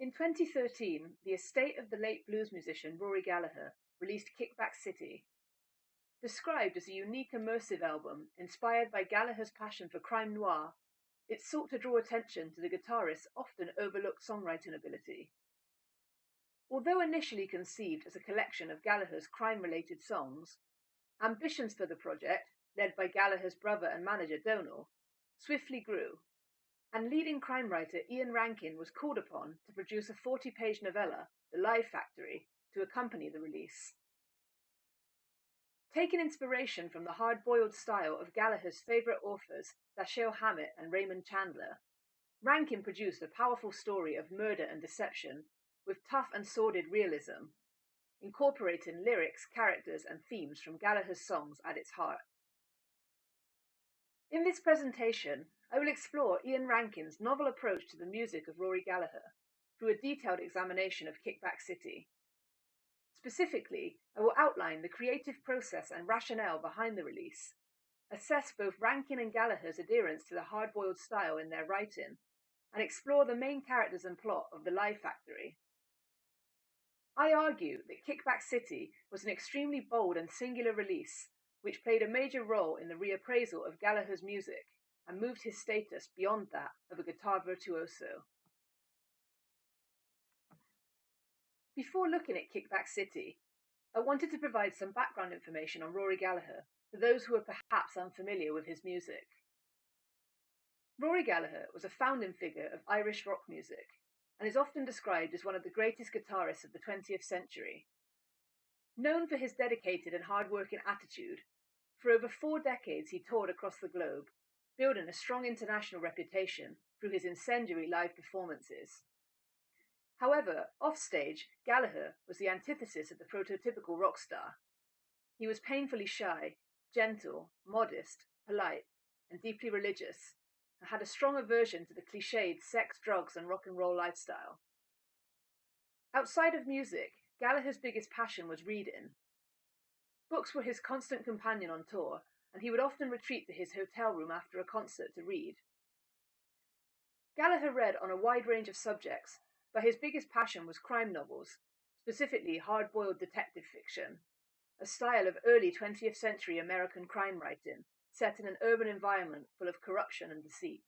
In 2013, the estate of the late blues musician Rory Gallagher released Kickback City. Described as a unique immersive album inspired by Gallagher's passion for crime noir, it sought to draw attention to the guitarist's often overlooked songwriting ability. Although initially conceived as a collection of Gallagher's crime-related songs, ambitions for the project, led by Gallagher's brother and manager Donal, swiftly grew, and leading crime writer Ian Rankin was called upon to produce a 40-page novella, The Lie Factory, to accompany the release. Taking inspiration from the hard-boiled style of Gallagher's favourite authors Dashiell Hammett and Raymond Chandler, Rankin produced a powerful story of murder and deception with tough and sordid realism, incorporating lyrics, characters and themes from Gallagher's songs at its heart. In this presentation, I will explore Ian Rankin's novel approach to the music of Rory Gallagher through a detailed examination of Kickback City. Specifically, I will outline the creative process and rationale behind the release, assess both Rankin and Gallagher's adherence to the hard-boiled style in their writing, and explore the main characters and plot of The Lie Factory. I argue that Kickback City was an extremely bold and singular release, which played a major role in the reappraisal of Gallagher's music and moved his status beyond that of a guitar virtuoso. Before looking at Kickback City, I wanted to provide some background information on Rory Gallagher for those who are perhaps unfamiliar with his music. Rory Gallagher was a founding figure of Irish rock music and is often described as one of the greatest guitarists of the 20th century. Known for his dedicated and hard-working attitude, for over 4 decades he toured across the globe, building a strong international reputation through his incendiary live performances. However, offstage, Gallagher was the antithesis of the prototypical rock star. He was painfully shy, gentle, modest, polite, and deeply religious, and had a strong aversion to the cliched sex, drugs, and rock and roll lifestyle. Outside of music, Gallagher's biggest passion was reading. Books were his constant companion on tour, and he would often retreat to his hotel room after a concert to read. Gallagher read on a wide range of subjects, but his biggest passion was crime novels, specifically hard-boiled detective fiction, a style of early 20th century American crime writing set in an urban environment full of corruption and deceit.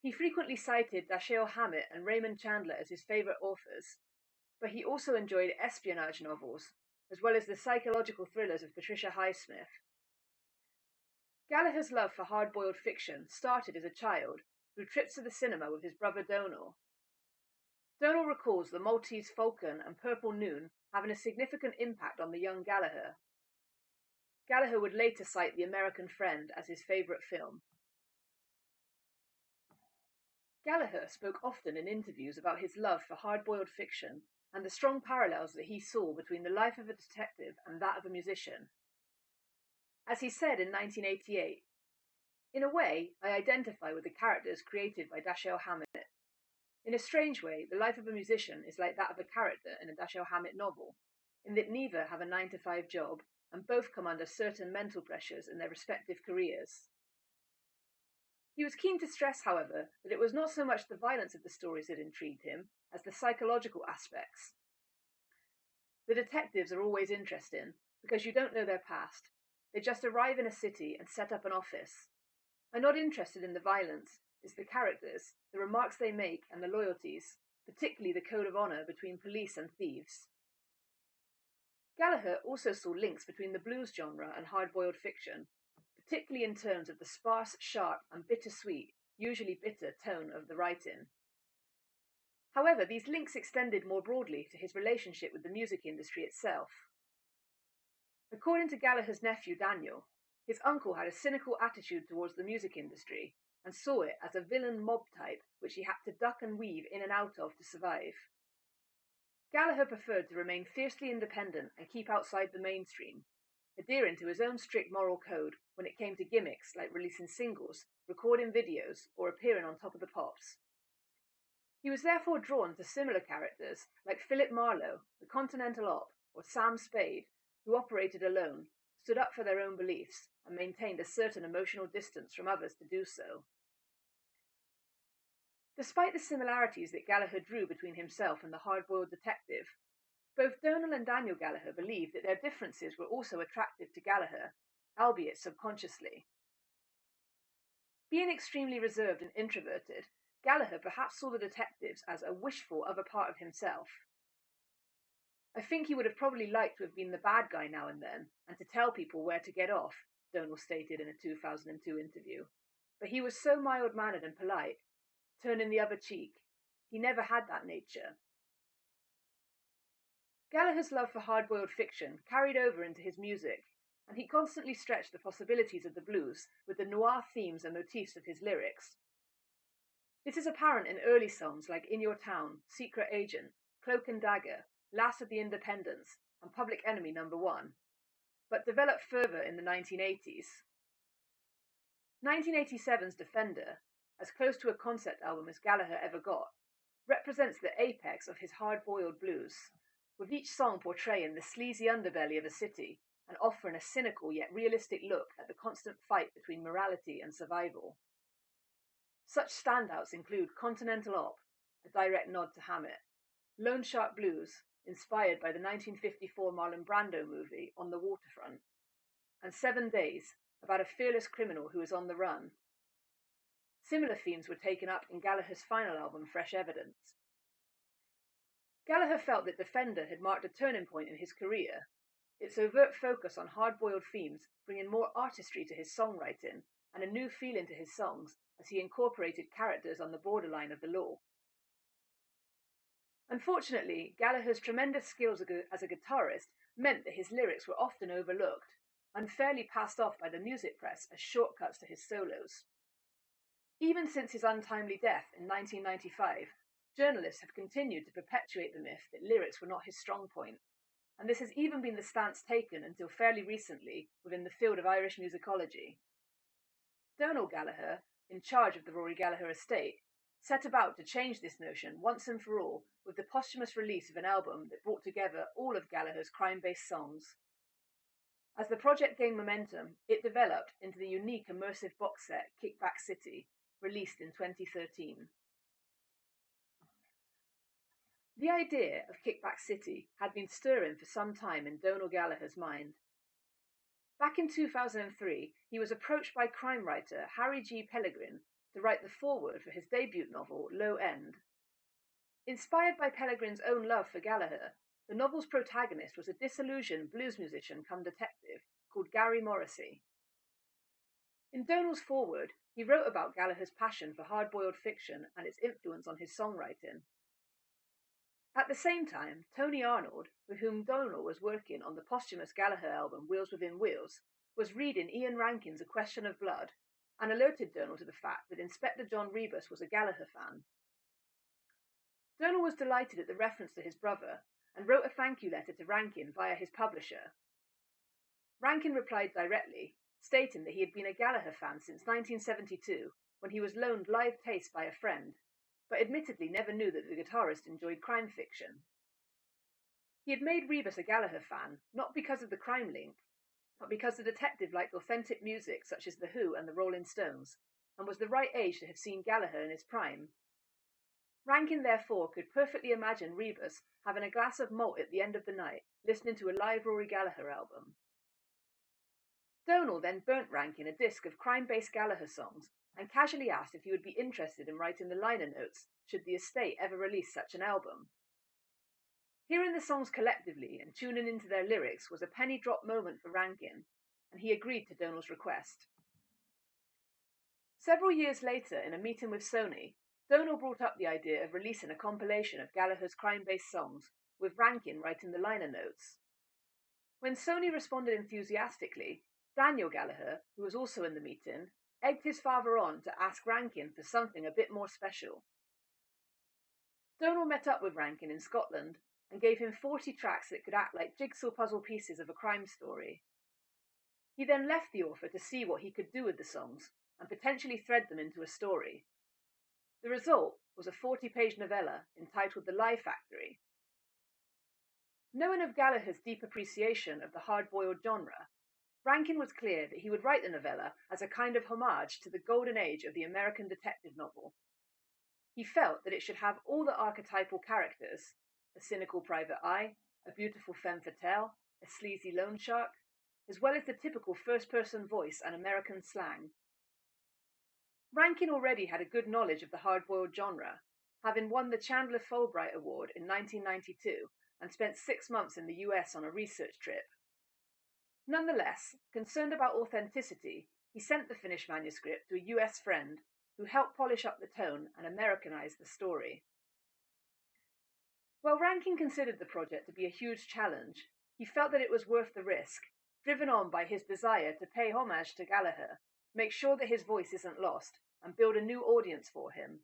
He frequently cited Dashiell Hammett and Raymond Chandler as his favourite authors, but he also enjoyed espionage novels, as well as the psychological thrillers of Patricia Highsmith. Gallagher's love for hard-boiled fiction started as a child through trips to the cinema with his brother Donal. Donal recalls the Maltese Falcon and Purple Noon having a significant impact on the young Gallagher. Gallagher would later cite The American Friend as his favourite film. Gallagher spoke often in interviews about his love for hard-boiled fiction and the strong parallels that he saw between the life of a detective and that of a musician. As he said in 1988, "In a way, I identify with the characters created by Dashiell Hammett. In a strange way, the life of a musician is like that of a character in a Dashiell Hammett novel, in that neither have a 9-to-5 job and both come under certain mental pressures in their respective careers." He was keen to stress, however, that it was not so much the violence of the stories that intrigued him as the psychological aspects. The detectives are always interesting because you don't know their past. They just arrive in a city and set up an office. I'm not interested in the violence, it's the characters, the remarks they make and the loyalties, particularly the code of honour between police and thieves. Gallagher also saw links between the blues genre and hard-boiled fiction, particularly in terms of the sparse, sharp and bittersweet, usually bitter, tone of the writing. However, these links extended more broadly to his relationship with the music industry itself. According to Gallagher's nephew Daniel, his uncle had a cynical attitude towards the music industry and saw it as a villain mob type which he had to duck and weave in and out of to survive. Gallagher preferred to remain fiercely independent and keep outside the mainstream, adhering to his own strict moral code when it came to gimmicks like releasing singles, recording videos, or appearing on Top of the Pops. He was therefore drawn to similar characters like Philip Marlowe, the Continental Op, or Sam Spade, who operated alone, stood up for their own beliefs, and maintained a certain emotional distance from others to do so. Despite the similarities that Gallagher drew between himself and the hard-boiled detective, both Donal and Daniel Gallagher believed that their differences were also attractive to Gallagher, albeit subconsciously. Being extremely reserved and introverted, Gallagher perhaps saw the detectives as a wishful other part of himself. I think he would have probably liked to have been the bad guy now and then, and to tell people where to get off, Donal stated in a 2002 interview. But he was so mild-mannered and polite, turning the other cheek. He never had that nature. Gallagher's love for hard-boiled fiction carried over into his music, and he constantly stretched the possibilities of the blues with the noir themes and motifs of his lyrics. This is apparent in early songs like In Your Town, Secret Agent, Cloak and Dagger, Last of the Independents, and Public Enemy No. 1, but developed further in the 1980s. 1987's Defender, as close to a concept album as Gallagher ever got, represents the apex of his hard-boiled blues, with each song portraying the sleazy underbelly of a city and offering a cynical yet realistic look at the constant fight between morality and survival. Such standouts include Continental Op, a direct nod to Hammett, Lone Shark Blues, inspired by the 1954 Marlon Brando movie On the Waterfront, and 7 Days, about a fearless criminal who is on the run. Similar themes were taken up in Gallagher's final album, Fresh Evidence. Gallagher felt that Defender had marked a turning point in his career, its overt focus on hard-boiled themes bringing more artistry to his songwriting and a new feeling to his songs as he incorporated characters on the borderline of the law. Unfortunately, Gallagher's tremendous skills as a guitarist meant that his lyrics were often overlooked, unfairly passed off by the music press as shortcuts to his solos. Even since his untimely death in 1995, journalists have continued to perpetuate the myth that lyrics were not his strong point, and this has even been the stance taken until fairly recently within the field of Irish musicology. Donal Gallagher, in charge of the Rory Gallagher estate, set about to change this notion once and for all with the posthumous release of an album that brought together all of Gallagher's crime-based songs. As the project gained momentum, it developed into the unique immersive box set Kickback City, released in 2013. The idea of Kickback City had been stirring for some time in Donal Gallagher's mind. Back in 2003, he was approached by crime writer Harry G. Pellegrin to write the foreword for his debut novel, Low End. Inspired by Pellegrin's own love for Gallagher, the novel's protagonist was a disillusioned blues musician come detective called Gary Morrissey. In Donal's foreword, he wrote about Gallagher's passion for hard-boiled fiction and its influence on his songwriting. At the same time, Tony Arnold, with whom Donal was working on the posthumous Gallagher album Wheels Within Wheels, was reading Ian Rankin's A Question of Blood and alerted Donal to the fact that Inspector John Rebus was a Gallagher fan. Donal was delighted at the reference to his brother and wrote a thank you letter to Rankin via his publisher. Rankin replied directly, stating that he had been a Gallagher fan since 1972, when he was loaned Live Taste by a friend, but admittedly never knew that the guitarist enjoyed crime fiction. He had made Rebus a Gallagher fan, not because of the crime link, but because the detective liked authentic music such as The Who and the Rolling Stones, and was the right age to have seen Gallagher in his prime. Rankin therefore could perfectly imagine Rebus having a glass of malt at the end of the night, listening to a live Rory Gallagher album. Donal then burnt Rankin a disc of crime-based Gallagher songs and casually asked if he would be interested in writing the liner notes should the estate ever release such an album. Hearing the songs collectively and tuning into their lyrics was a penny drop moment for Rankin, and he agreed to Donal's request. Several years later, in a meeting with Sony, Donal brought up the idea of releasing a compilation of Gallagher's crime-based songs, with Rankin writing the liner notes. When Sony responded enthusiastically, Daniel Gallagher, who was also in the meeting, egged his father on to ask Rankin for something a bit more special. Donal met up with Rankin in Scotland and gave him 40 tracks that could act like jigsaw puzzle pieces of a crime story. He then left the author to see what he could do with the songs and potentially thread them into a story. The result was a 40-page novella entitled The Lie Factory. Knowing of Gallagher's deep appreciation of the hard-boiled genre, Rankin was clear that he would write the novella as a kind of homage to the golden age of the American detective novel. He felt that it should have all the archetypal characters: a cynical private eye, a beautiful femme fatale, a sleazy loan shark, as well as the typical first-person voice and American slang. Rankin already had a good knowledge of the hard-boiled genre, having won the Chandler Fulbright Award in 1992 and spent 6 months in the US on a research trip. Nonetheless, concerned about authenticity, he sent the finished manuscript to a US friend who helped polish up the tone and Americanize the story. While Rankin considered the project to be a huge challenge, he felt that it was worth the risk, driven on by his desire to pay homage to Gallagher, make sure that his voice isn't lost, and build a new audience for him.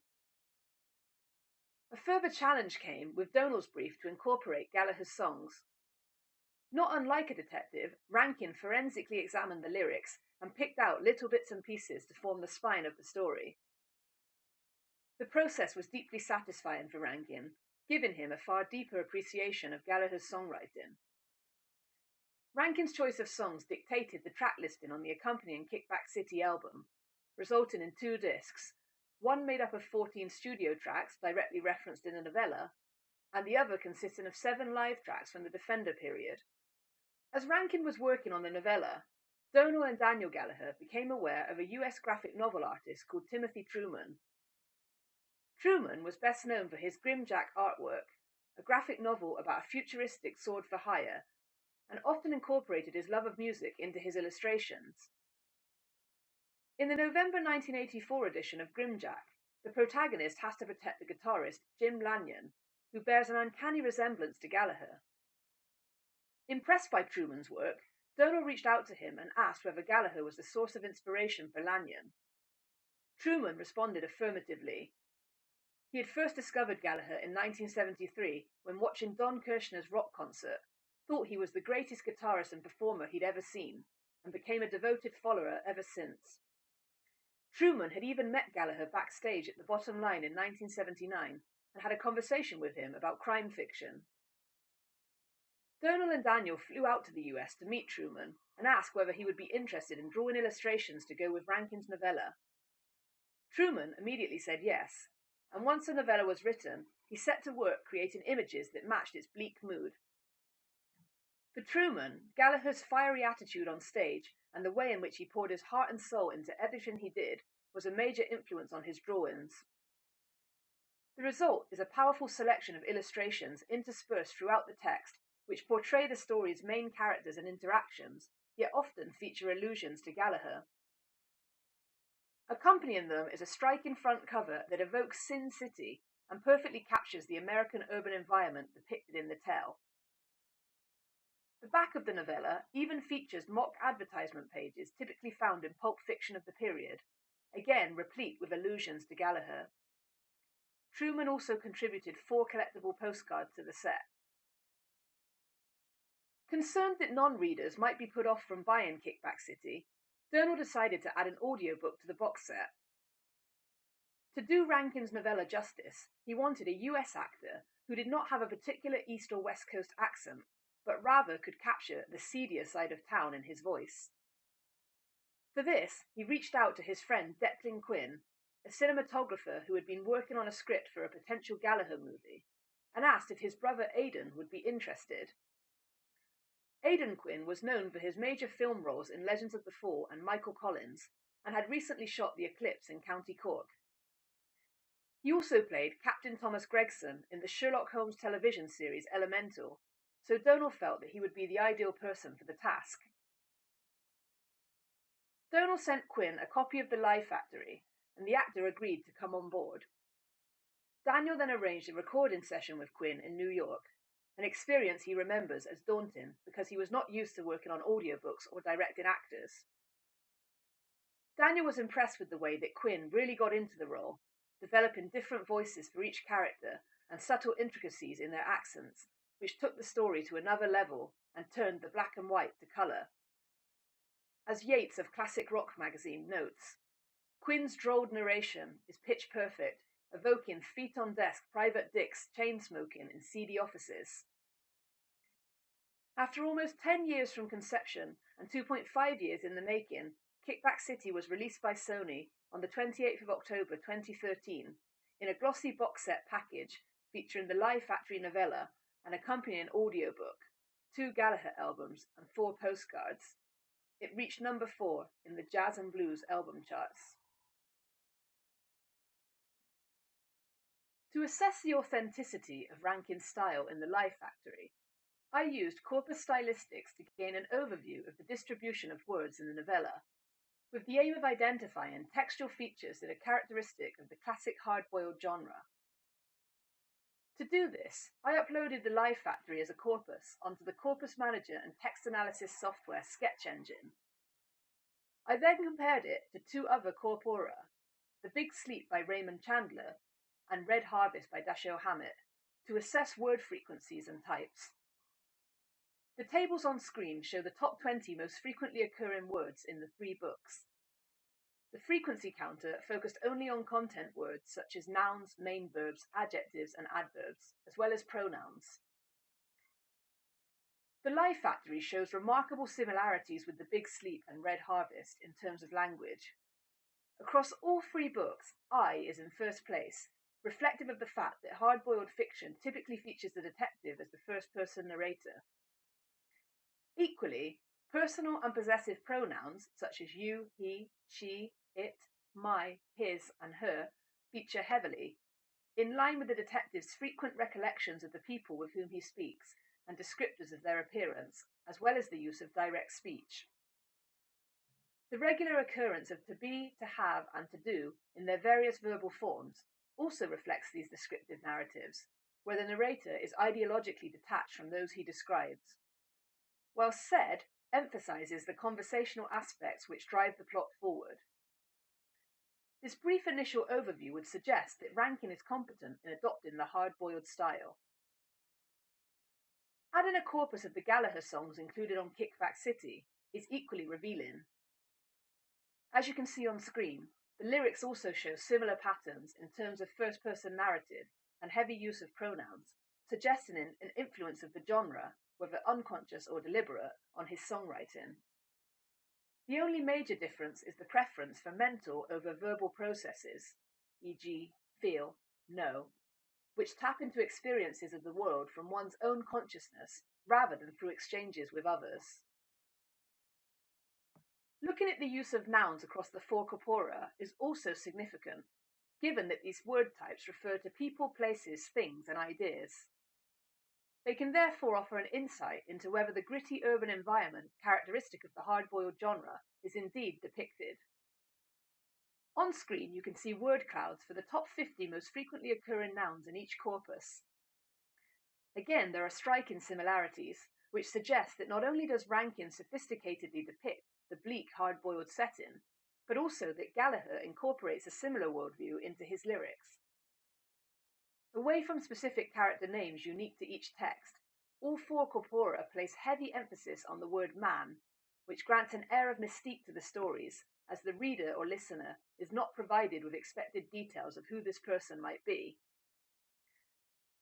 A further challenge came with Donald's brief to incorporate Gallagher's songs. Not unlike a detective, Rankin forensically examined the lyrics and picked out little bits and pieces to form the spine of the story. The process was deeply satisfying for Rankin, giving him a far deeper appreciation of Gallagher's songwriting. Rankin's choice of songs dictated the track listing on the accompanying Kickback City album, resulting in 2 discs, one made up of 14 studio tracks directly referenced in the novella, and the other consisting of 7 live tracks from the Defender period. As Rankin was working on the novella, Donald and Daniel Gallagher became aware of a US graphic novel artist called Timothy Truman. Truman was best known for his Grimjack artwork, a graphic novel about a futuristic sword for hire, and often incorporated his love of music into his illustrations. In the November 1984 edition of Grimjack, the protagonist has to protect the guitarist Jim Lanyon, who bears an uncanny resemblance to Gallagher. Impressed by Truman's work, Donald reached out to him and asked whether Gallagher was the source of inspiration for Lanyon. Truman responded affirmatively. He had first discovered Gallagher in 1973 when watching Don Kirshner's rock concert, thought he was the greatest guitarist and performer he'd ever seen, and became a devoted follower ever since. Truman had even met Gallagher backstage at the Bottom Line in 1979 and had a conversation with him about crime fiction. Donald and Daniel flew out to the US to meet Truman and ask whether he would be interested in drawing illustrations to go with Rankin's novella. Truman immediately said yes, and once the novella was written, he set to work creating images that matched its bleak mood. For Truman, Gallagher's fiery attitude on stage and the way in which he poured his heart and soul into everything he did was a major influence on his drawings. The result is a powerful selection of illustrations interspersed throughout the text, which portray the story's main characters and interactions, yet often feature allusions to Gallagher. Accompanying them is a striking front cover that evokes Sin City and perfectly captures the American urban environment depicted in the tale. The back of the novella even features mock advertisement pages typically found in pulp fiction of the period, again replete with allusions to Gallagher. Truman also contributed 4 collectible postcards to the set. Concerned that non-readers might be put off from buying Kickback City, Donald decided to add an audiobook to the box set. To do Rankin's novella justice, he wanted a US actor who did not have a particular East or West Coast accent, but rather could capture the seedier side of town in his voice. For this, he reached out to his friend Declan Quinn, a cinematographer who had been working on a script for a potential Gallagher movie, and asked if his brother Aidan would be interested. Aidan Quinn was known for his major film roles in Legends of the Fall and Michael Collins, and had recently shot The Eclipse in County Cork. He also played Captain Thomas Gregson in the Sherlock Holmes television series Elemental, so Donald felt that he would be the ideal person for the task. Donald sent Quinn a copy of The Lie Factory, and the actor agreed to come on board. Daniel then arranged a recording session with Quinn in New York, an experience he remembers as daunting because he was not used to working on audiobooks or directing actors. Daniel was impressed with the way that Quinn really got into the role, developing different voices for each character and subtle intricacies in their accents, which took the story to another level and turned the black and white to colour. As Yates of Classic Rock magazine notes, Quinn's droll narration is pitch perfect, evoking feet-on-desk private dicks chain-smoking in seedy offices. After almost 10 years from conception and 2.5 years in the making, Kickback City was released by Sony on the 28th of October 2013 in a glossy box set package featuring the Live Factory novella, an accompanying audiobook, 2 Gallagher albums, and 4 postcards. It reached number 4 in the Jazz and Blues album charts. To assess the authenticity of Rankin's style in the Live Factory, I used corpus stylistics to gain an overview of the distribution of words in the novella, with the aim of identifying textual features that are characteristic of the classic hard-boiled genre. To do this, I uploaded the Live Factory as a corpus onto the Corpus Manager and text analysis software Sketch Engine. I then compared it to 2 other corpora, The Big Sleep by Raymond Chandler and Red Harvest by Dashiell Hammett, to assess word frequencies and types. The tables on screen show the top 20 most frequently occurring words in the 3 books. The frequency counter focused only on content words such as nouns, main verbs, adjectives, and adverbs, as well as pronouns. The Live Factory shows remarkable similarities with The Big Sleep and Red Harvest in terms of language. Across all 3 books, I is in first place, reflective of the fact that hard-boiled fiction typically features the detective as the first-person narrator. Equally, personal and possessive pronouns such as you, he, she, it, my, his, and her feature heavily, in line with the detective's frequent recollections of the people with whom he speaks and descriptors of their appearance, as well as the use of direct speech. The regular occurrence of to be, to have, and to do in their various verbal forms also reflects these descriptive narratives, where the narrator is ideologically detached from those he describes, while said emphasizes the conversational aspects which drive the plot forward. This brief initial overview would suggest that Rankin is competent in adopting the hard-boiled style. Adding a corpus of the Gallagher songs included on Kickback City is equally revealing. As you can see on screen, the lyrics also show similar patterns in terms of first-person narrative and heavy use of pronouns, suggesting an influence of the genre, whether unconscious or deliberate, on his songwriting. The only major difference is the preference for mental over verbal processes, e.g., feel, know, which tap into experiences of the world from one's own consciousness rather than through exchanges with others. Looking at the use of nouns across the 4 corpora is also significant, given that these word types refer to people, places, things, and ideas. They can therefore offer an insight into whether the gritty urban environment characteristic of the hard-boiled genre is indeed depicted. On screen, you can see word clouds for the top 50 most frequently occurring nouns in each corpus. Again, there are striking similarities, which suggest that not only does Rankin sophisticatedly depict the bleak hard-boiled setting, but also that Gallagher incorporates a similar worldview into his lyrics. Away from specific character names unique to each text, all 4 corpora place heavy emphasis on the word man, which grants an air of mystique to the stories, as the reader or listener is not provided with expected details of who this person might be.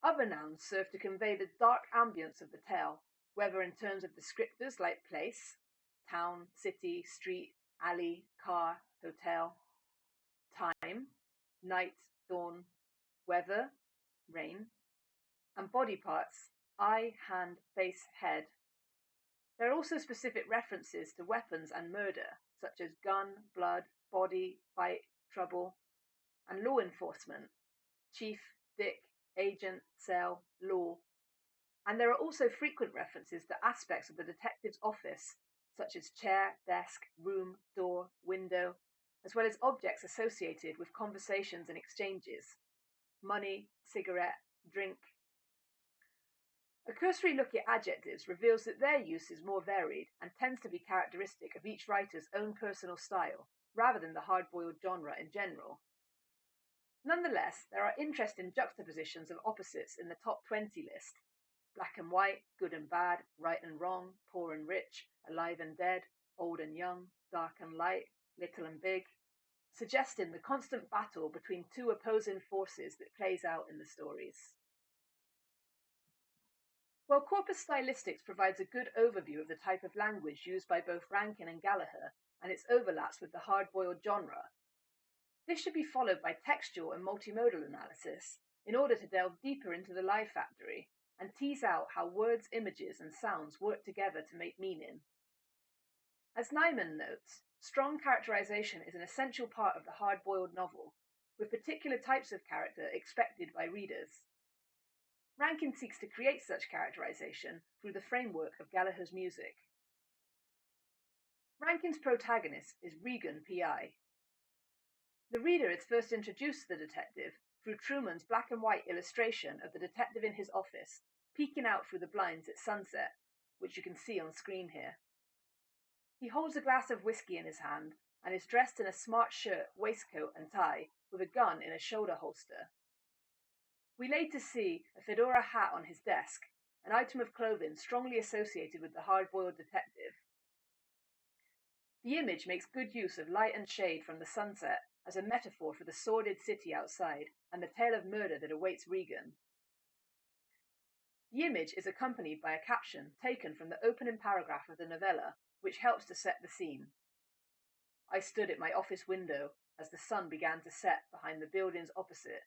Other nouns serve to convey the dark ambience of the tale, whether in terms of descriptors like place, town, city, street, alley, car, hotel, time, night, dawn, weather, rain, and body parts, eye, hand, face, head. There are also specific references to weapons and murder, such as gun, blood, body, fight, trouble, and law enforcement, chief, dick, agent, cell, law. And there are also frequent references to aspects of the detective's office, such as chair, desk, room, door, window, as well as objects associated with conversations and exchanges, money, cigarette, drink. A cursory look at adjectives reveals that their use is more varied and tends to be characteristic of each writer's own personal style, rather than the hard-boiled genre in general. Nonetheless, there are interesting juxtapositions of opposites in the top 20 list: black and white, good and bad, right and wrong, poor and rich, alive and dead, old and young, dark and light, little and big, suggesting the constant battle between 2 opposing forces that plays out in the stories. While corpus stylistics provides a good overview of the type of language used by both Rankin and Gallagher and its overlaps with the hard-boiled genre, This should be followed by textual and multimodal analysis in order to delve deeper into the lie factory and tease out how words, images, and sounds work together to make meaning. As Nyman notes, strong characterization is an essential part of the hard-boiled novel, with particular types of character expected by readers. Rankin seeks to create such characterization through the framework of Gallagher's music. Rankin's protagonist is Regan, P.I. The reader is first introduced to the detective through Truman's black and white illustration of the detective in his office, peeking out through the blinds at sunset, which you can see on screen here. He holds a glass of whiskey in his hand and is dressed in a smart shirt, waistcoat and tie, with a gun in a shoulder holster. We later see a fedora hat on his desk, an item of clothing strongly associated with the hard-boiled detective. The image makes good use of light and shade from the sunset as a metaphor for the sordid city outside and the tale of murder that awaits Regan. The image is accompanied by a caption taken from the opening paragraph of the novella, which helps to set the scene. I stood at my office window as the sun began to set behind the buildings opposite,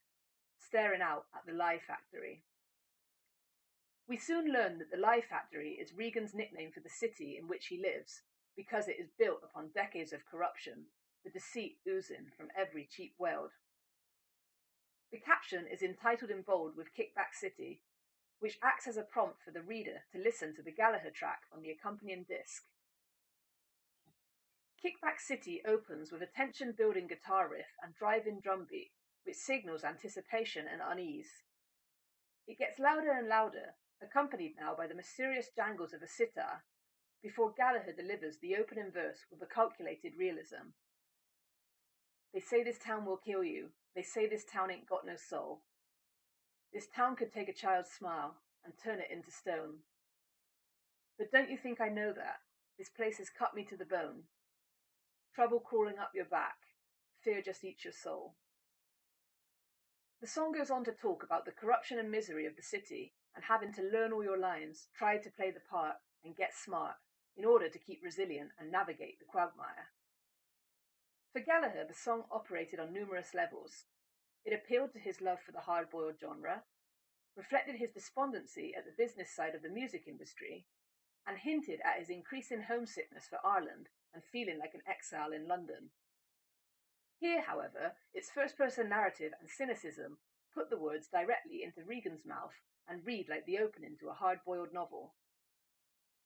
staring out at the lie factory. We soon learn that the lie factory is Regan's nickname for the city in which he lives, because it is built upon decades of corruption, the deceit oozing from every cheap weld. The caption is entitled in bold with Kickback City, which acts as a prompt for the reader to listen to the Gallagher track on the accompanying disc. Kickback City opens with a tension-building guitar riff and drive-in drum beat, which signals anticipation and unease. It gets louder and louder, accompanied now by the mysterious jangles of a sitar, before Gallagher delivers the opening verse with a calculated realism. They say this town will kill you. They say this town ain't got no soul. This town could take a child's smile and turn it into stone. But don't you think I know that? This place has cut me to the bone. Trouble crawling up your back. Fear just eats your soul. The song goes on to talk about the corruption and misery of the city and having to learn all your lines, try to play the part, and get smart in order to keep resilient and navigate the quagmire. For Gallagher, the song operated on numerous levels. It appealed to his love for the hard-boiled genre, reflected his despondency at the business side of the music industry, and hinted at his increasing homesickness for Ireland and feeling like an exile in London. Here, however, its first-person narrative and cynicism put the words directly into Regan's mouth and read like the opening to a hard-boiled novel.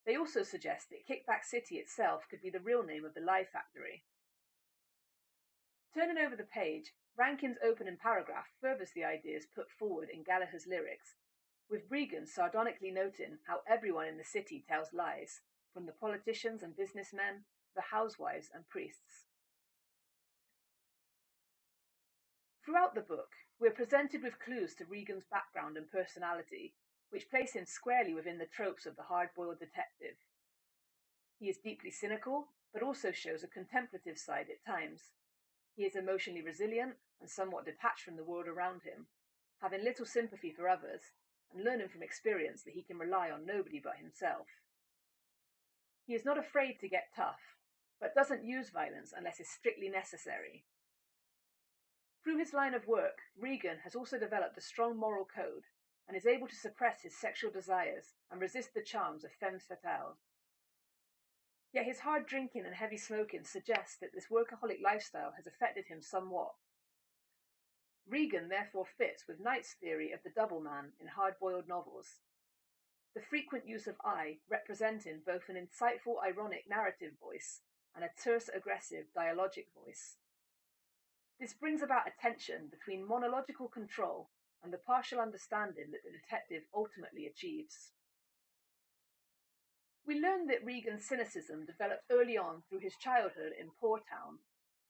They also suggest that Kickback City itself could be the real name of the lie factory. Turning over the page, Rankin's opening paragraph furthers the ideas put forward in Gallagher's lyrics, with Regan sardonically noting how everyone in the city tells lies, from the politicians and businessmen to the housewives and priests. Throughout the book, we are presented with clues to Regan's background and personality, which place him squarely within the tropes of the hard-boiled detective. He is deeply cynical, but also shows a contemplative side at times. He is emotionally resilient and somewhat detached from the world around him, having little sympathy for others, and learning from experience that he can rely on nobody but himself. He is not afraid to get tough, but doesn't use violence unless it's strictly necessary. Through his line of work, Regan has also developed a strong moral code and is able to suppress his sexual desires and resist the charms of femmes fatales. Yet his hard drinking and heavy smoking suggest that this workaholic lifestyle has affected him somewhat. Regan therefore fits with Knight's theory of the double man in hard-boiled novels, the frequent use of I representing both an insightful ironic narrative voice and a terse aggressive dialogic voice. This brings about a tension between monological control and the partial understanding that the detective ultimately achieves. We learn that Regan's cynicism developed early on through his childhood in Poor Town,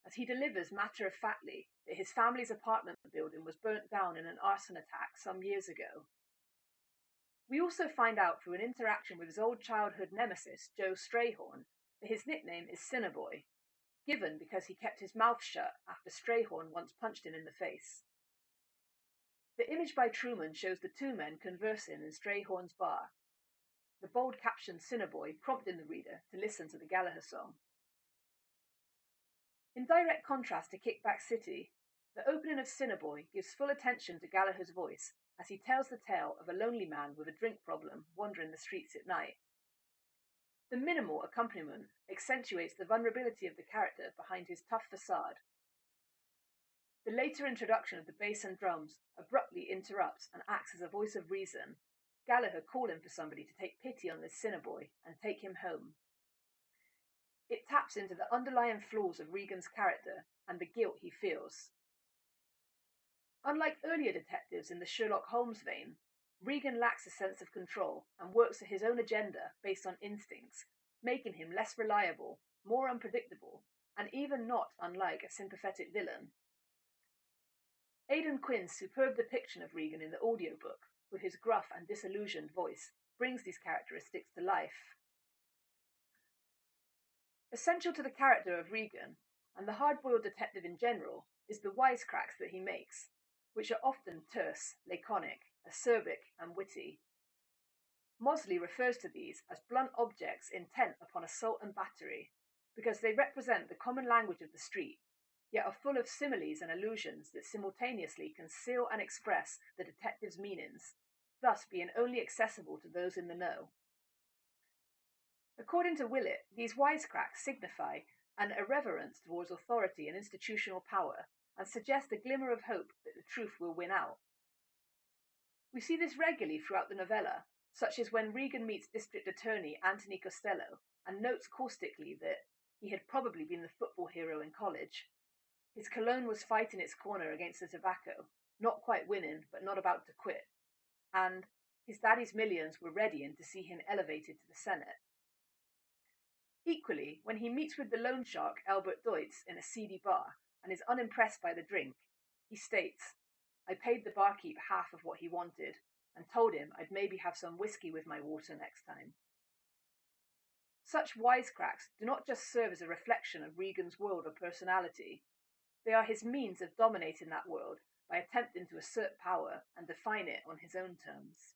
as he delivers matter-of-factly that his family's apartment building was burnt down in an arson attack some years ago. We also find out through an interaction with his old childhood nemesis, Joe Strayhorn, that his nickname is Cinnaboy, given because he kept his mouth shut after Strayhorn once punched him in the face. The image by Truman shows the two men conversing in Strayhorn's bar, the bold caption Cinnaboy prompting the reader to listen to the Gallagher song. In direct contrast to Kickback City, the opening of Cinnaboy gives full attention to Gallagher's voice as he tells the tale of a lonely man with a drink problem wandering the streets at night. The minimal accompaniment accentuates the vulnerability of the character behind his tough facade. The later introduction of the bass and drums abruptly interrupts and acts as a voice of reason, Gallagher calling for somebody to take pity on this Cinnaboy and take him home. It taps into the underlying flaws of Regan's character and the guilt he feels. Unlike earlier detectives in the Sherlock Holmes vein, Regan lacks a sense of control and works at his own agenda based on instincts, making him less reliable, more unpredictable, and even not unlike a sympathetic villain. Aidan Quinn's superb depiction of Regan in the audiobook, with his gruff and disillusioned voice, brings these characteristics to life. Essential to the character of Regan, and the hard-boiled detective in general, is the wisecracks that he makes, which are often terse, laconic, acerbic, and witty. Mosley refers to these as blunt objects intent upon assault and battery, because they represent the common language of the street, yet are full of similes and allusions that simultaneously conceal and express the detective's meanings, thus being only accessible to those in the know. According to Willett, these wisecracks signify an irreverence towards authority and institutional power, and suggest a glimmer of hope that the truth will win out. We see this regularly throughout the novella, such as when Regan meets District Attorney Anthony Costello and notes caustically that he had probably been the football hero in college. His cologne was fighting its corner against the tobacco, not quite winning, but not about to quit. And his daddy's millions were readying to see him elevated to the Senate. Equally, when he meets with the loan shark Albert Deutz in a seedy bar and is unimpressed by the drink, he states, "I paid the barkeep half of what he wanted and told him I'd maybe have some whiskey with my water next time." Such wisecracks do not just serve as a reflection of Regan's world or personality, they are his means of dominating that world by attempting to assert power and define it on his own terms.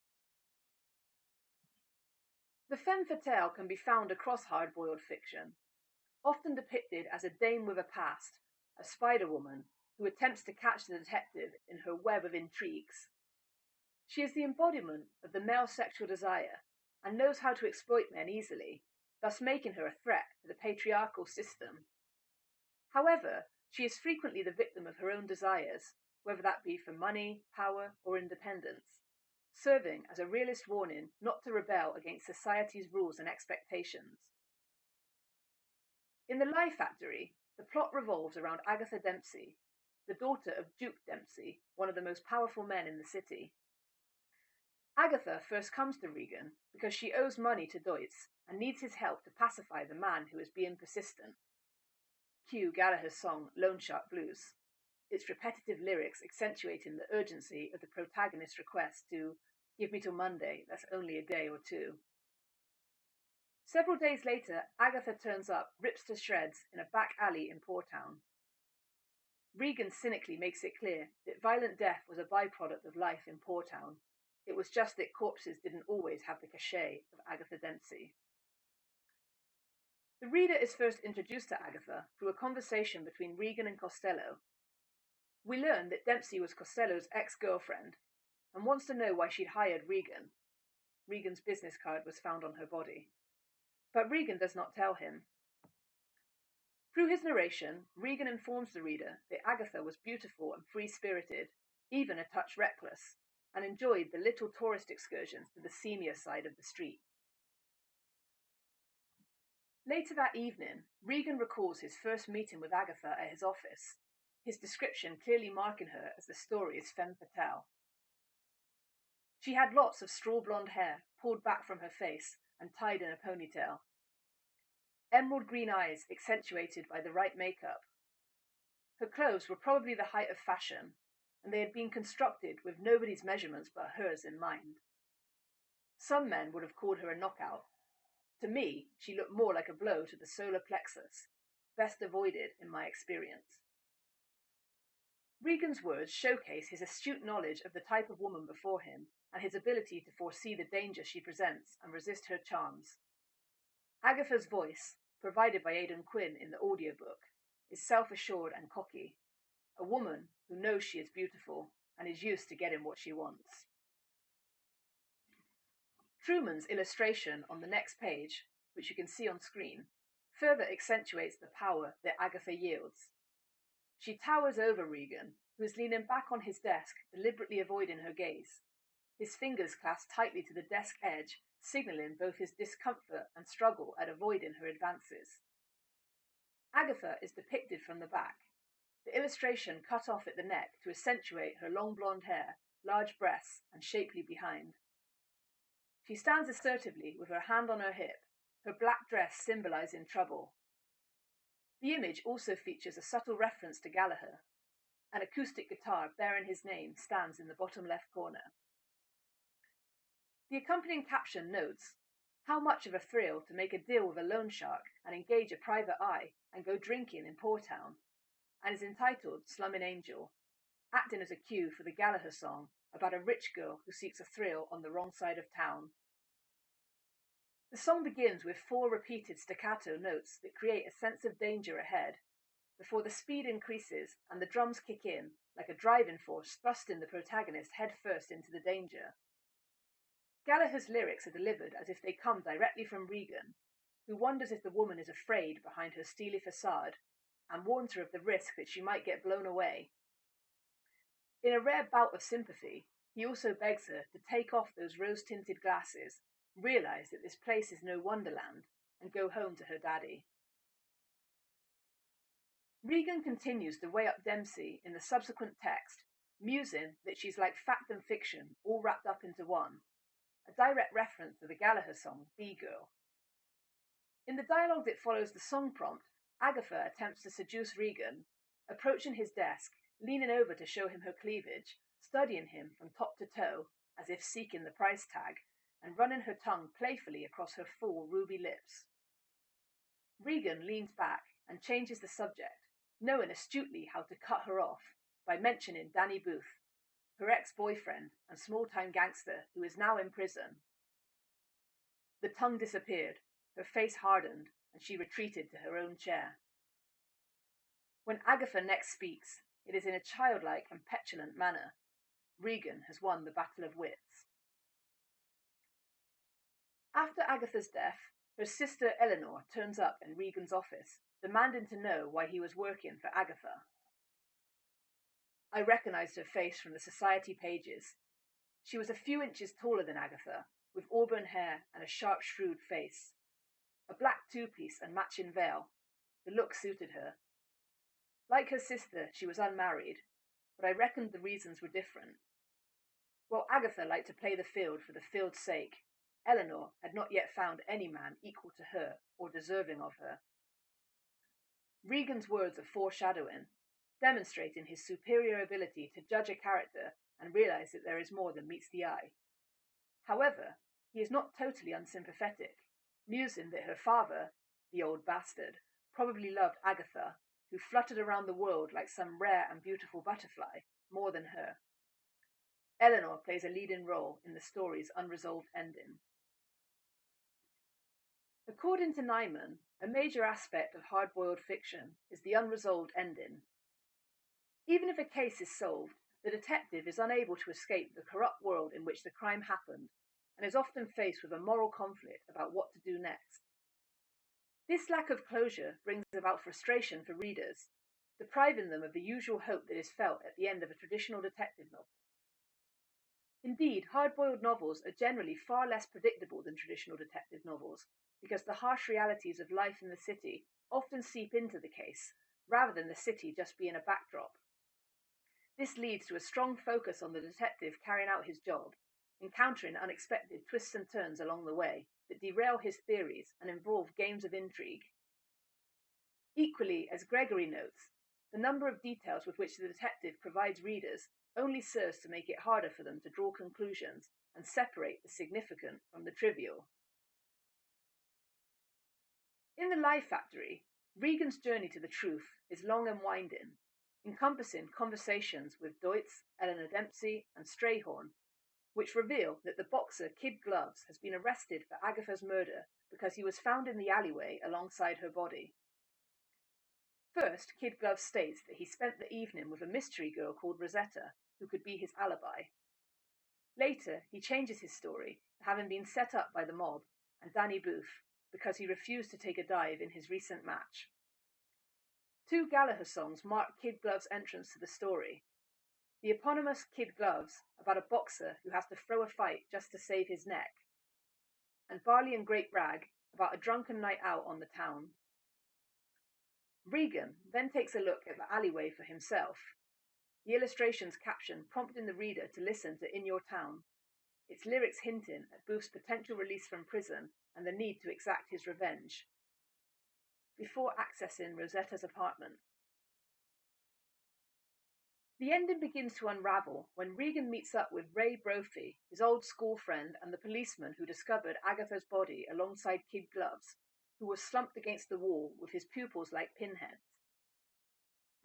The femme fatale can be found across hard-boiled fiction, often depicted as a dame with a past, a spider-woman, who attempts to catch the detective in her web of intrigues. She is the embodiment of the male sexual desire and knows how to exploit men easily, thus making her a threat to the patriarchal system. However, she is frequently the victim of her own desires, whether that be for money, power, or independence, serving as a realist warning not to rebel against society's rules and expectations. In The Lie Factory, the plot revolves around Agatha Dempsey, the daughter of Duke Dempsey, one of the most powerful men in the city. Agatha first comes to Regan because she owes money to Deutz and needs his help to pacify the man who is being persistent. Cue Gallagher's song Loan Shark Blues, its repetitive lyrics accentuating the urgency of the protagonist's request to "give me till Monday, that's only a day or two." Several days later, Agatha turns up, rips to shreds in a back alley in Poortown. Regan cynically makes it clear that violent death was a byproduct of life in Poortown. It was just that corpses didn't always have the cachet of Agatha Dempsey. The reader is first introduced to Agatha through a conversation between Regan and Costello. We learn that Dempsey was Costello's ex-girlfriend and wants to know why she'd hired Regan. Regan's business card was found on her body. But Regan does not tell him. Through his narration, Regan informs the reader that Agatha was beautiful and free-spirited, even a touch reckless, and enjoyed the little tourist excursions to the seamier side of the street. Later that evening, Regan recalls his first meeting with Agatha at his office, his description clearly marking her as the story's femme fatale. She had lots of straw blonde hair, pulled back from her face and tied in a ponytail. Emerald green eyes accentuated by the right makeup. Her clothes were probably the height of fashion, and they had been constructed with nobody's measurements but hers in mind. Some men would have called her a knockout. To me, she looked more like a blow to the solar plexus, best avoided in my experience. Regan's words showcase his astute knowledge of the type of woman before him and his ability to foresee the danger she presents and resist her charms. Agatha's voice, provided by Aidan Quinn in the audiobook, is self-assured and cocky. a woman who knows she is beautiful and is used to getting what she wants. Truman's illustration on the next page, which you can see on screen, further accentuates the power that Agatha yields. She towers over Regan, who is leaning back on his desk, deliberately avoiding her gaze, his fingers clasped tightly to the desk edge, signalling both his discomfort and struggle at avoiding her advances. Agatha is depicted from the back, the illustration cut off at the neck to accentuate her long blonde hair, large breasts, and shapely behind. She stands assertively with her hand on her hip, her black dress symbolizing trouble. The image also features a subtle reference to Gallagher. An acoustic guitar bearing his name stands in the bottom left corner. The accompanying caption notes how much of a thrill to make a deal with a loan shark and engage a private eye and go drinking in Poor Town, and is entitled Slummin' Angel, acting as a cue for the Gallagher song about a rich girl who seeks a thrill on the wrong side of town. The song begins with 4 repeated staccato notes that create a sense of danger ahead, before the speed increases and the drums kick in like a driving force thrusting the protagonist headfirst into the danger. Gallagher's lyrics are delivered as if they come directly from Regan, who wonders if the woman is afraid behind her steely facade and warns her of the risk that she might get blown away. In a rare bout of sympathy, he also begs her to take off those rose-tinted glasses, realize that this place is no wonderland, and go home to her daddy. Regan continues to weigh up Dempsey in the subsequent text, musing that she's like fact and fiction all wrapped up into one, a direct reference to the Gallagher song Bee Girl. In the dialogue that follows the song prompt, Agatha attempts to seduce Regan, approaching his desk, leaning over to show him her cleavage, studying him from top to toe, as if seeking the price tag, and running her tongue playfully across her full ruby lips. Regan leans back and changes the subject, knowing astutely how to cut her off by mentioning Danny Booth, her ex-boyfriend and small-time gangster who is now in prison. The tongue disappeared, her face hardened, and she retreated to her own chair. When Agatha next speaks, it is in a childlike and petulant manner. Regan has won the battle of wits. After Agatha's death, her sister Eleanor turns up in Regan's office, demanding to know why he was working for Agatha. I recognized her face from the society pages. She was a few inches taller than Agatha, with auburn hair and a sharp, shrewd face. A black two-piece and matching veil. The look suited her. Like her sister, she was unmarried, but I reckoned the reasons were different. While Agatha liked to play the field for the field's sake, Eleanor had not yet found any man equal to her or deserving of her. Regan's words are foreshadowing, demonstrating his superior ability to judge a character and realize that there is more than meets the eye. However, he is not totally unsympathetic, musing that her father, the old bastard, probably loved Agatha, who fluttered around the world like some rare and beautiful butterfly, more than her. Eleanor plays a leading role in the story's unresolved ending. According to Nyman, a major aspect of hard-boiled fiction is the unresolved ending. Even if a case is solved, the detective is unable to escape the corrupt world in which the crime happened, and is often faced with a moral conflict about what to do next. This lack of closure brings about frustration for readers, depriving them of the usual hope that is felt at the end of a traditional detective novel. Indeed, hard-boiled novels are generally far less predictable than traditional detective novels, because the harsh realities of life in the city often seep into the case, rather than the city just being a backdrop. This leads to a strong focus on the detective carrying out his job, encountering unexpected twists and turns along the way that derail his theories and involve games of intrigue. Equally, as Gregory notes, the number of details with which the detective provides readers only serves to make it harder for them to draw conclusions and separate the significant from the trivial. In The Lie Factory, Regan's journey to the truth is long and winding, encompassing conversations with Deutz, Eleanor Dempsey, and Strayhorn, which reveal that the boxer Kid Gloves has been arrested for Agatha's murder because he was found in the alleyway alongside her body. First, Kid Gloves states that he spent the evening with a mystery girl called Rosetta, who could be his alibi. Later, he changes his story, having been set up by the mob and Danny Booth because he refused to take a dive in his recent match. 2 Gallagher songs mark Kid Gloves' entrance to the story. The eponymous Kid Gloves, about a boxer who has to throw a fight just to save his neck, and Barley and Grape Rag, about a drunken night out on the town. Regan then takes a look at the alleyway for himself, the illustration's caption prompting the reader to listen to In Your Town, its lyrics hinting at Booth's potential release from prison and the need to exact his revenge, before accessing Rosetta's apartment. The ending begins to unravel when Regan meets up with Ray Brophy, his old school friend and the policeman who discovered Agatha's body alongside Kid Gloves, who was slumped against the wall with his pupils like pinheads.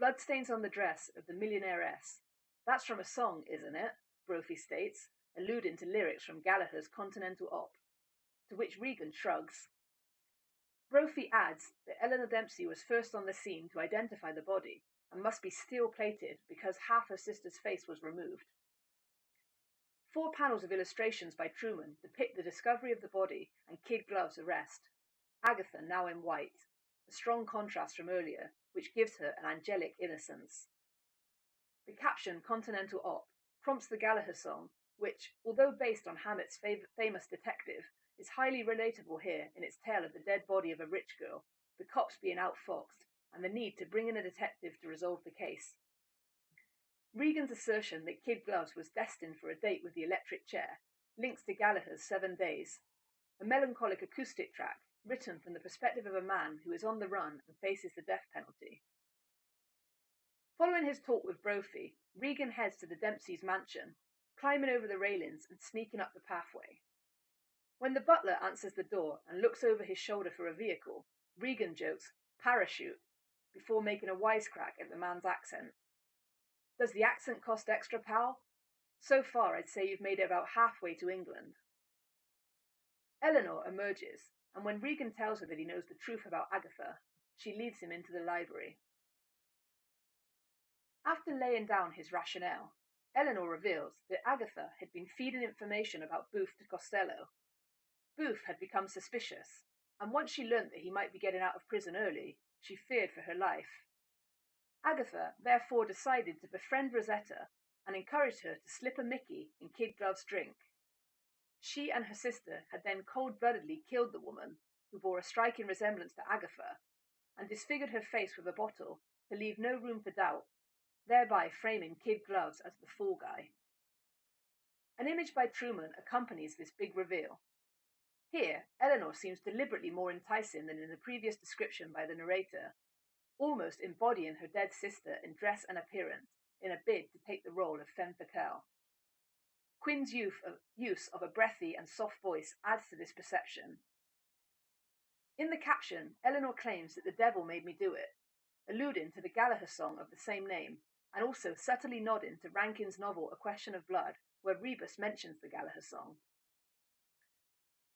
Bloodstains on the dress of the millionairess. That's from a song, isn't it? Brophy states, alluding to lyrics from Gallagher's Continental Op, to which Regan shrugs. Brophy adds that Eleanor Dempsey was first on the scene to identify the body and must be steel-plated because half her sister's face was removed. 4 panels of illustrations by Truman depict the discovery of the body and Kid Gloves' arrest. Agatha now in white, a strong contrast from earlier, which gives her an angelic innocence. The caption Continental Op prompts the Gallagher song, which, although based on Hammett's famous detective, is highly relatable here in its tale of the dead body of a rich girl, the cops being outfoxed, and the need to bring in a detective to resolve the case. Regan's assertion that Kid Gloves was destined for a date with the electric chair links to Gallagher's 7 Days, a melancholic acoustic track written from the perspective of a man who is on the run and faces the death penalty. Following his talk with Brophy, Regan heads to the Dempsey's mansion, climbing over the railings and sneaking up the pathway. When the butler answers the door and looks over his shoulder for a vehicle, Regan jokes, "Parachute," before making a wisecrack at the man's accent. Does the accent cost extra, pal? So far, I'd say you've made it about halfway to England. Eleanor emerges, and when Regan tells her that he knows the truth about Agatha, she leads him into the library. After laying down his rationale, Eleanor reveals that Agatha had been feeding information about Booth to Costello. Booth had become suspicious, and once she learnt that he might be getting out of prison early, she feared for her life. Agatha therefore decided to befriend Rosetta and encouraged her to slip a Mickey in Kid Gloves' drink. She and her sister had then cold-bloodedly killed the woman, who bore a striking resemblance to Agatha, and disfigured her face with a bottle to leave no room for doubt, thereby framing Kid Gloves as the fall guy. An image by Truman accompanies this big reveal. Here, Eleanor seems deliberately more enticing than in the previous description by the narrator, almost embodying her dead sister in dress and appearance in a bid to take the role of femme fatale. Quinn's use of a breathy and soft voice adds to this perception. In the caption, Eleanor claims that the devil made me do it, alluding to the Gallagher song of the same name, and also subtly nodding to Rankin's novel A Question of Blood, where Rebus mentions the Gallagher song.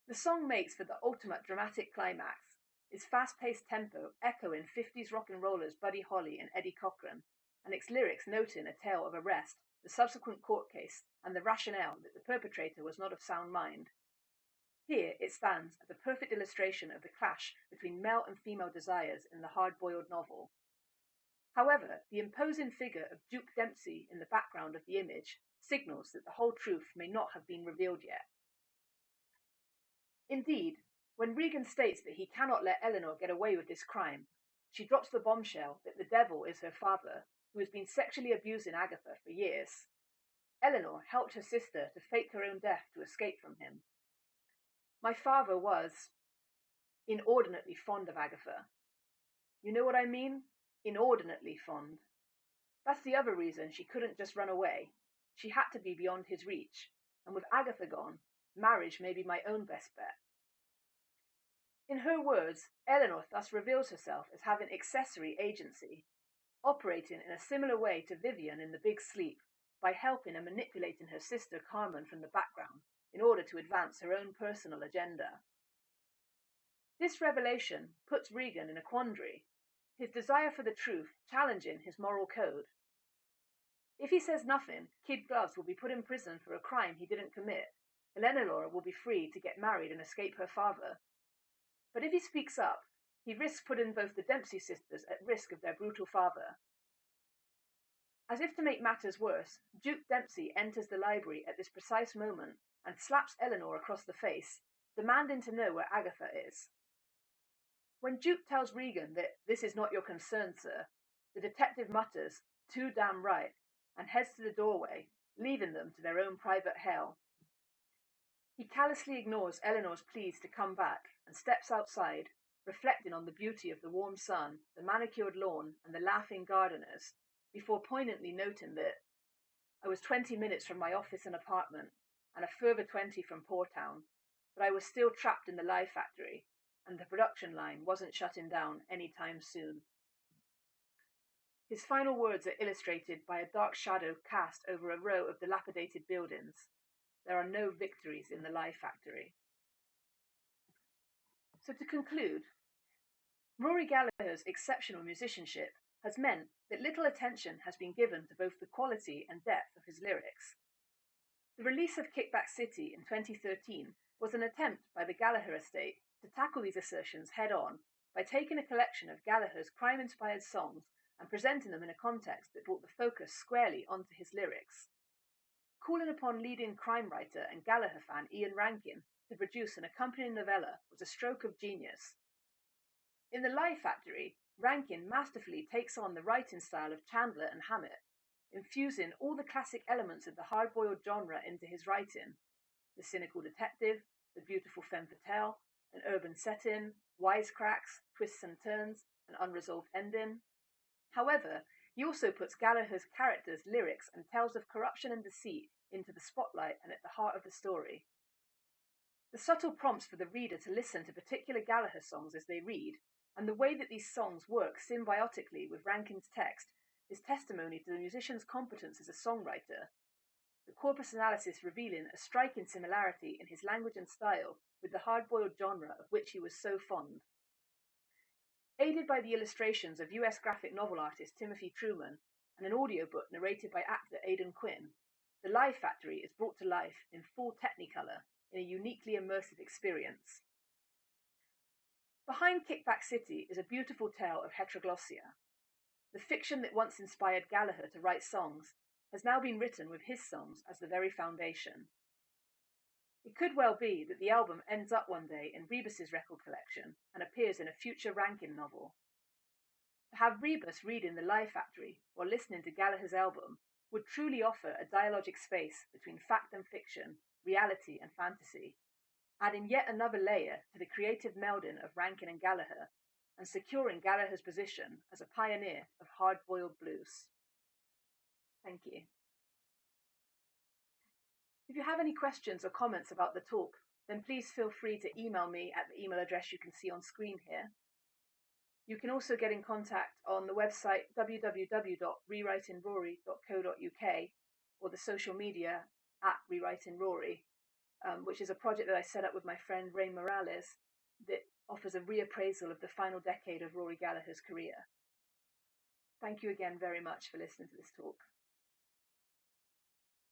The song makes for the ultimate dramatic climax, its fast-paced tempo echoing 50s rock and rollers Buddy Holly and Eddie Cochran, and its lyrics noting a tale of arrest, the subsequent court case, and the rationale that the perpetrator was not of sound mind. Here it stands as a perfect illustration of the clash between male and female desires in the Hardboiled novel. However, the imposing figure of Duke Dempsey in the background of the image signals that the whole truth may not have been revealed yet. Indeed, when Regan states that he cannot let Eleanor get away with this crime, she drops the bombshell that the devil is her father, who has been sexually abusing Agatha for years. Eleanor helped her sister to fake her own death to escape from him. My father was inordinately fond of Agatha. You know what I mean? Inordinately fond. That's the other reason she couldn't just run away. She had to be beyond his reach, and with Agatha gone, marriage may be my own best bet. In her words, Eleanor thus reveals herself as having accessory agency, operating in a similar way to Vivian in The Big Sleep, by helping and manipulating her sister Carmen from the background in order to advance her own personal agenda. This revelation puts Regan in a quandary. his desire for the truth challenging his moral code. If he says nothing, Kid Gloves will be put in prison for a crime he didn't commit. Eleanor will be free to get married and escape her father. But if he speaks up, he risks putting both the Dempsey sisters at risk of their brutal father. As if to make matters worse, Duke Dempsey enters the library at this precise moment and slaps Eleanor across the face, demanding to know where Agatha is. When Duke tells Regan that this is not your concern, sir, the detective mutters, "Too damn right," and heads to the doorway, leaving them to their own private hell. He callously ignores Eleanor's pleas to come back and steps outside, reflecting on the beauty of the warm sun, the manicured lawn, and the laughing gardeners, before poignantly noting that I was 20 minutes from my office and apartment, and a further 20 from Poortown, but I was still trapped in the Lie Factory, and the production line wasn't shutting down any time soon. His final words are illustrated by a dark shadow cast over a row of dilapidated buildings. There are no victories in the Lie Factory. So to conclude, Rory Gallagher's exceptional musicianship has meant that little attention has been given to both the quality and depth of his lyrics. The release of Kickback City in 2013 was an attempt by the Gallagher estate to tackle these assertions head-on by taking a collection of Gallagher's crime-inspired songs and presenting them in a context that brought the focus squarely onto his lyrics. Calling upon leading crime writer and Gallagher fan Ian Rankin to produce an accompanying novella was a stroke of genius. In The Lie Factory, Rankin masterfully takes on the writing style of Chandler and Hammett, infusing all the classic elements of the hard-boiled genre into his writing: the cynical detective, the beautiful femme fatale, an urban setting, wisecracks, twists and turns, an unresolved ending. However, he also puts Gallagher's characters' lyrics and tales of corruption and deceit into the spotlight and at the heart of the story. The subtle prompts for the reader to listen to particular Gallagher songs as they read, and the way that these songs work symbiotically with Rankin's text, is testimony to the musician's competence as a songwriter, the corpus analysis revealing a striking similarity in his language and style with the hard-boiled genre of which he was so fond. Aided by the illustrations of US graphic novel artist Timothy Truman and an audiobook narrated by actor Aidan Quinn, The Lie Factory is brought to life in full Technicolor in a uniquely immersive experience. Behind Kickback City is a beautiful tale of heteroglossia. The fiction that once inspired Gallagher to write songs has now been written with his songs as the very foundation. It could well be that the album ends up one day in Rebus's record collection and appears in a future Rankin novel. To have Rebus reading The Lie Factory while listening to Gallagher's album would truly offer a dialogic space between fact and fiction, reality and fantasy, adding yet another layer to the creative melding of Rankin and Gallagher, and securing Gallagher's position as a pioneer of hard-boiled blues. Thank you. If you have any questions or comments about the talk, then please feel free to email me at the email address you can see on screen here. You can also get in contact on the website www.rewritingrory.co.uk or the social media at rewritingrory, which is a project that I set up with my friend Ray Morales that offers a reappraisal of the final decade of Rory Gallagher's career. Thank you again very much for listening to this talk.